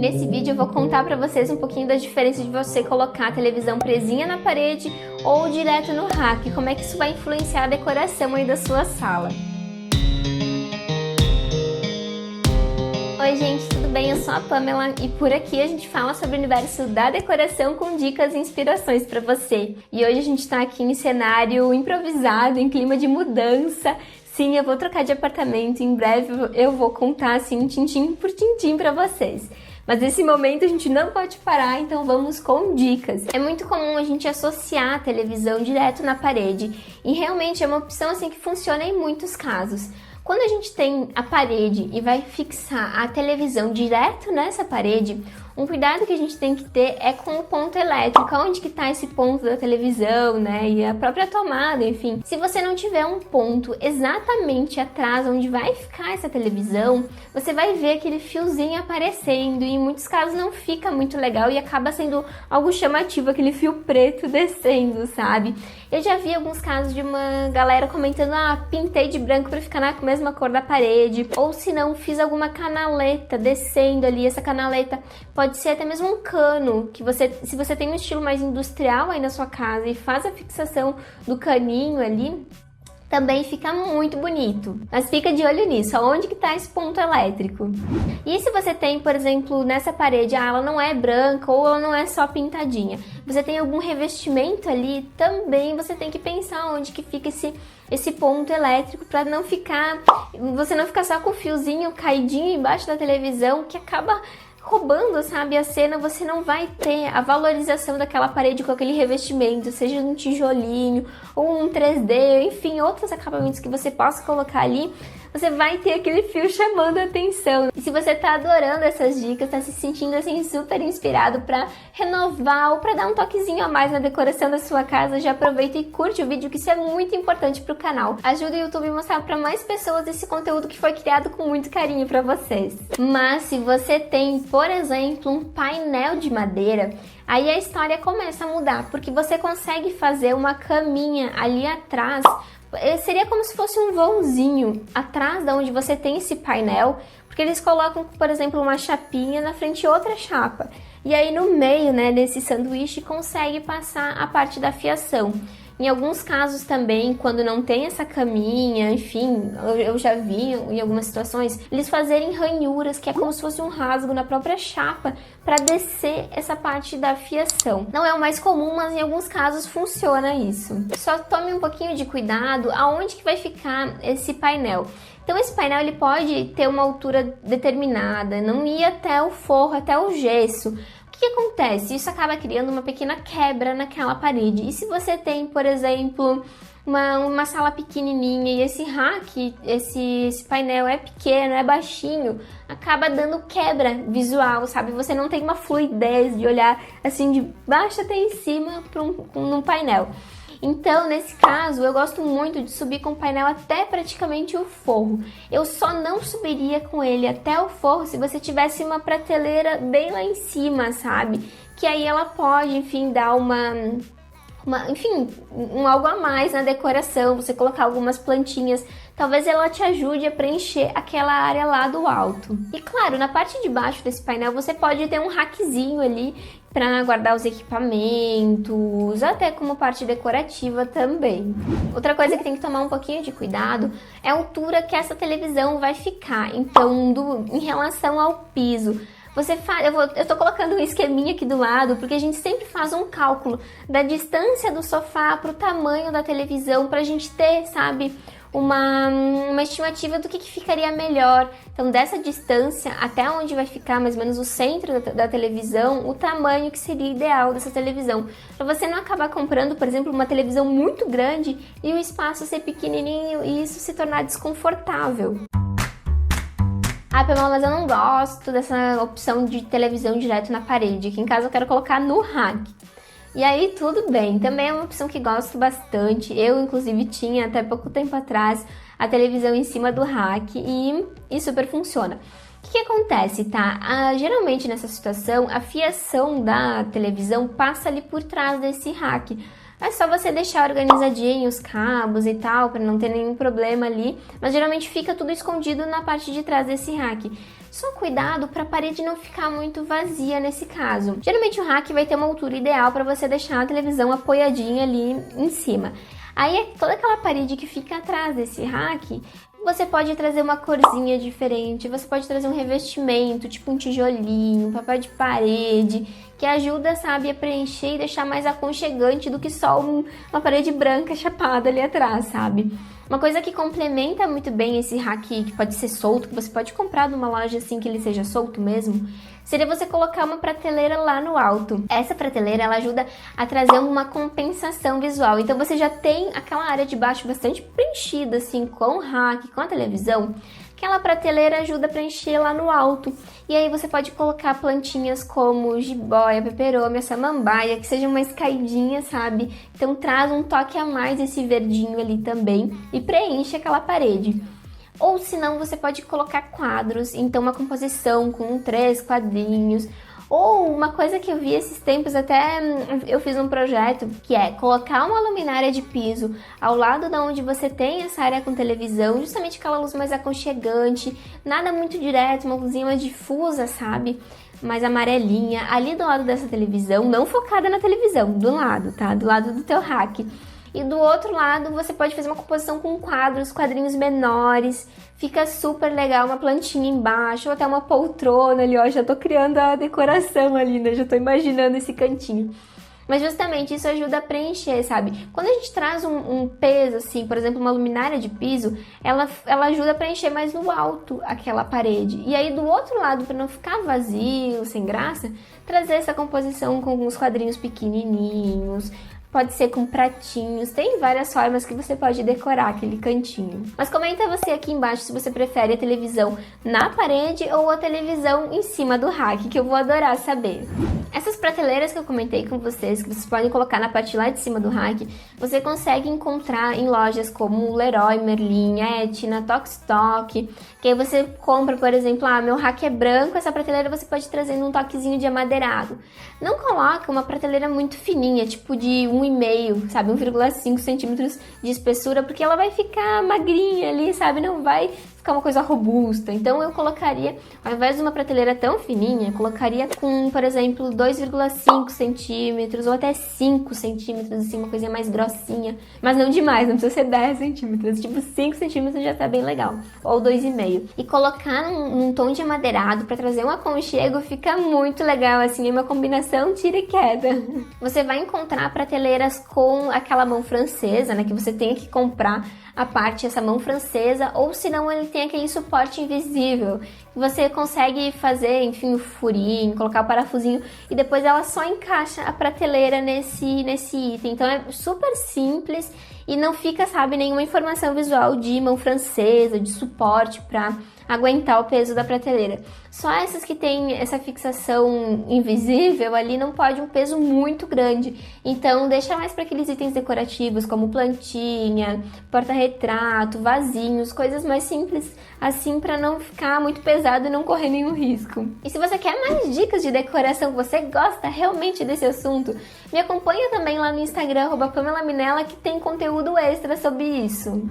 nesse vídeo eu vou contar pra vocês um pouquinho da diferença de você colocar a televisão presinha na parede ou direto no rack, como é que isso vai influenciar a decoração aí da sua sala. Oi gente, tudo bem? Eu sou a Pamela e por aqui a gente fala sobre o universo da decoração com dicas e inspirações pra você. E hoje a gente tá aqui em cenário improvisado, em clima de mudança. Sim, eu vou trocar de apartamento, em breve eu vou contar assim, tintim por tintim pra vocês. Mas nesse momento a gente não pode parar, então vamos com dicas. É muito comum a gente associar a televisão direto na parede e realmente é uma opção assim que funciona em muitos casos. Quando a gente tem a parede e vai fixar a televisão direto nessa parede, um cuidado que a gente tem que ter é com o ponto elétrico, onde que está esse ponto da televisão, né, e a própria tomada, enfim. Se você não tiver um ponto exatamente atrás onde vai ficar essa televisão, você vai ver aquele fiozinho aparecendo e em muitos casos não fica muito legal e acaba sendo algo chamativo, aquele fio preto descendo, sabe? Eu já vi alguns casos de uma galera comentando, pintei de branco para ficar na mesma cor da parede, ou se não, fiz alguma canaleta descendo ali, essa canaleta pode ser até mesmo um cano, que se você tem um estilo mais industrial aí na sua casa e faz a fixação do caninho ali, também fica muito bonito. Mas fica de olho nisso, aonde que tá esse ponto elétrico. E se você tem, por exemplo, nessa parede, ela não é branca ou ela não é só pintadinha, você tem algum revestimento ali, também você tem que pensar onde que fica esse ponto elétrico para você não ficar só com o fiozinho caidinho embaixo da televisão que acaba roubando, sabe, a cena. Você não vai ter a valorização daquela parede com aquele revestimento, seja um tijolinho ou um 3D, enfim, outros acabamentos que você possa colocar ali. Você vai ter aquele fio chamando a atenção. E se você tá adorando essas dicas, tá se sentindo assim super inspirado pra renovar ou pra dar um toquezinho a mais na decoração da sua casa, já aproveita e curte o vídeo, que isso é muito importante pro canal. Ajuda o YouTube a mostrar pra mais pessoas esse conteúdo que foi criado com muito carinho pra vocês. Mas se você tem, por exemplo, um painel de madeira, aí a história começa a mudar, porque você consegue fazer uma caminha ali atrás. Seria como se fosse um vãozinho atrás de onde você tem esse painel, porque eles colocam, por exemplo, uma chapinha na frente de outra chapa. E aí no meio, né, desse sanduíche consegue passar a parte da fiação. Em alguns casos também, quando não tem essa caminha, enfim, eu já vi em algumas situações, eles fazerem ranhuras, que é como se fosse um rasgo na própria chapa, para descer essa parte da fiação. Não é o mais comum, mas em alguns casos funciona isso. Só tome um pouquinho de cuidado aonde que vai ficar esse painel. Então esse painel ele pode ter uma altura determinada, não ir até o forro, até o gesso. O que acontece? Isso acaba criando uma pequena quebra naquela parede. E se você tem, por exemplo, uma sala pequenininha e esse rack, esse painel é pequeno, é baixinho, acaba dando quebra visual, sabe? Você não tem uma fluidez de olhar assim de baixo até em cima num painel. Então, nesse caso, eu gosto muito de subir com o painel até praticamente o forro. Eu só não subiria com ele até o forro se você tivesse uma prateleira bem lá em cima, sabe? Que aí ela pode, enfim, dar algo a mais na decoração, você colocar algumas plantinhas, talvez ela te ajude a preencher aquela área lá do alto. E claro, na parte de baixo desse painel você pode ter um rackzinho ali para guardar os equipamentos, até como parte decorativa também. Outra coisa que tem que tomar um pouquinho de cuidado é a altura que essa televisão vai ficar, então em relação ao piso. Eu tô colocando um esqueminha aqui do lado, porque a gente sempre faz um cálculo da distância do sofá pro tamanho da televisão, pra gente ter, sabe, uma estimativa do que ficaria melhor. Então dessa distância até onde vai ficar mais ou menos o centro da televisão, o tamanho que seria ideal dessa televisão, para você não acabar comprando, por exemplo, uma televisão muito grande e o espaço ser pequenininho e isso se tornar desconfortável. Pamela, mas eu não gosto dessa opção de televisão direto na parede. Aqui em casa eu quero colocar no rack. E aí tudo bem, também é uma opção que gosto bastante. Eu inclusive tinha até pouco tempo atrás a televisão em cima do rack e super funciona. O que acontece, tá? Geralmente nessa situação a fiação da televisão passa ali por trás desse rack. É só você deixar organizadinho os cabos e tal, para não ter nenhum problema ali, mas geralmente fica tudo escondido na parte de trás desse rack. Só cuidado para a parede não ficar muito vazia nesse caso. Geralmente o rack vai ter uma altura ideal para você deixar a televisão apoiadinha ali em cima. Aí toda aquela parede que fica atrás desse rack, você pode trazer uma corzinha diferente, você pode trazer um revestimento, tipo um tijolinho, um papel de parede, que ajuda, sabe, a preencher e deixar mais aconchegante do que só uma parede branca chapada ali atrás, sabe? Uma coisa que complementa muito bem esse rack, que pode ser solto, que você pode comprar numa loja assim que ele seja solto mesmo, seria você colocar uma prateleira lá no alto. Essa prateleira, ela ajuda a trazer uma compensação visual. Então você já tem aquela área de baixo bastante preenchida assim com o rack, com a televisão. Aquela prateleira ajuda a preencher lá no alto. E aí você pode colocar plantinhas como jiboia, peperômia, samambaia, que sejam mais caidinhas, sabe? Então traz um toque a mais esse verdinho ali também e preenche aquela parede. Ou se não, você pode colocar quadros, então uma composição com 3 quadrinhos. Ou uma coisa que eu vi esses tempos, até eu fiz um projeto, que é colocar uma luminária de piso ao lado da onde você tem essa área com televisão, justamente aquela luz mais aconchegante, nada muito direto, uma luzinha mais difusa, sabe? Mais amarelinha, ali do lado dessa televisão, não focada na televisão, do lado, tá? Do lado do teu rack. E do outro lado você pode fazer uma composição com quadros, quadrinhos menores, fica super legal, uma plantinha embaixo, ou até uma poltrona ali, ó, já tô criando a decoração ali, né, já tô imaginando esse cantinho. Mas justamente isso ajuda a preencher, sabe? Quando a gente traz um peso, assim, por exemplo, uma luminária de piso, ela ajuda a preencher mais no alto aquela parede. E aí do outro lado, para não ficar vazio, sem graça, trazer essa composição com uns quadrinhos pequenininhos, pode ser com pratinhos, tem várias formas que você pode decorar aquele cantinho. Mas comenta você aqui embaixo se você prefere a televisão na parede ou a televisão em cima do rack, que eu vou adorar saber. Essas prateleiras que eu comentei com vocês, que vocês podem colocar na parte lá de cima do rack, você consegue encontrar em lojas como Leroy Merlin, Etna, Tokstok, que aí você compra, por exemplo, meu rack é branco, essa prateleira você pode trazer num toquezinho de amadeirado. Não coloca uma prateleira muito fininha, tipo de 1,5, sabe, 1,5 centímetros de espessura, porque ela vai ficar magrinha ali, sabe, não vai ficar uma coisa robusta. Então eu colocaria, ao invés de uma prateleira tão fininha, colocaria com, por exemplo, 2,5 centímetros ou até 5 centímetros, assim, uma coisinha mais grossinha, mas não demais, não precisa ser 10 centímetros, tipo 5 centímetros já tá bem legal, ou 2,5. E colocar num tom de amadeirado para trazer um aconchego fica muito legal, assim, é uma combinação tira e queda. Você vai encontrar prateleiras com aquela mão francesa, né, que você tem que comprar a parte, essa mão francesa, ou se não ele tem aquele suporte invisível, que você consegue fazer, enfim, o furinho, colocar o parafusinho e depois ela só encaixa a prateleira nesse item. Então é super simples e não fica, sabe, nenhuma informação visual de mão francesa, de suporte para aguentar o peso da prateleira. Só essas que tem essa fixação invisível ali não pode um peso muito grande. Então deixa mais para aqueles itens decorativos como plantinha, porta-retrato, vasinhos, coisas mais simples assim para não ficar muito pesado e não correr nenhum risco. E se você quer mais dicas de decoração, você gosta realmente desse assunto, me acompanha também lá no Instagram @PamelaMinella, que tem conteúdo extra sobre isso.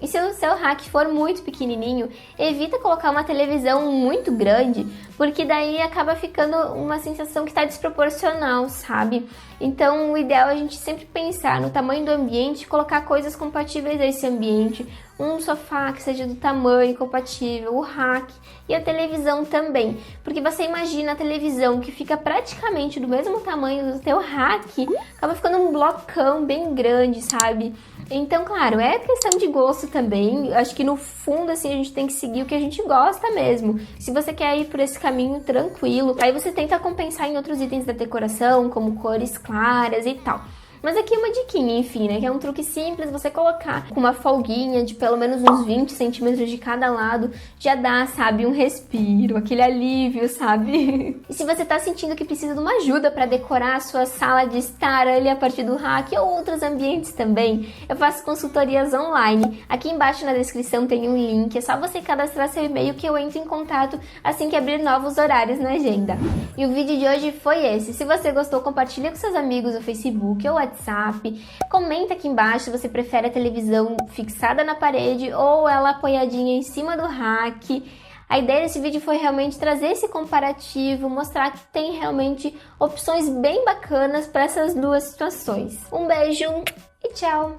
E se o seu rack for muito pequenininho, evita colocar uma televisão muito grande, porque daí acaba ficando uma sensação que está desproporcional, sabe? Então o ideal é a gente sempre pensar no tamanho do ambiente e colocar coisas compatíveis a esse ambiente. Um sofá que seja do tamanho compatível, o rack e a televisão também. Porque você imagina a televisão que fica praticamente do mesmo tamanho do teu rack, acaba ficando um blocão bem grande, sabe? Então, claro, é questão de gosto também. Acho que no fundo, assim, a gente tem que seguir o que a gente gosta mesmo. Se você quer ir por esse caminho tranquilo, aí você tenta compensar em outros itens da decoração, como cores claras e tal. Mas aqui é uma diquinha, enfim, né? Que é um truque simples, você colocar com uma folguinha de pelo menos uns 20 centímetros de cada lado, já dá, sabe, um respiro, aquele alívio, sabe? E se você tá sentindo que precisa de uma ajuda para decorar a sua sala de estar ali a partir do rack ou outros ambientes também, eu faço consultorias online. Aqui embaixo na descrição tem um link, é só você cadastrar seu e-mail que eu entro em contato assim que abrir novos horários na agenda. E o vídeo de hoje foi esse. Se você gostou, compartilha com seus amigos no Facebook ou WhatsApp. Comenta aqui embaixo se você prefere a televisão fixada na parede ou ela apoiadinha em cima do rack. A ideia desse vídeo foi realmente trazer esse comparativo, mostrar que tem realmente opções bem bacanas para essas duas situações. Um beijo e tchau!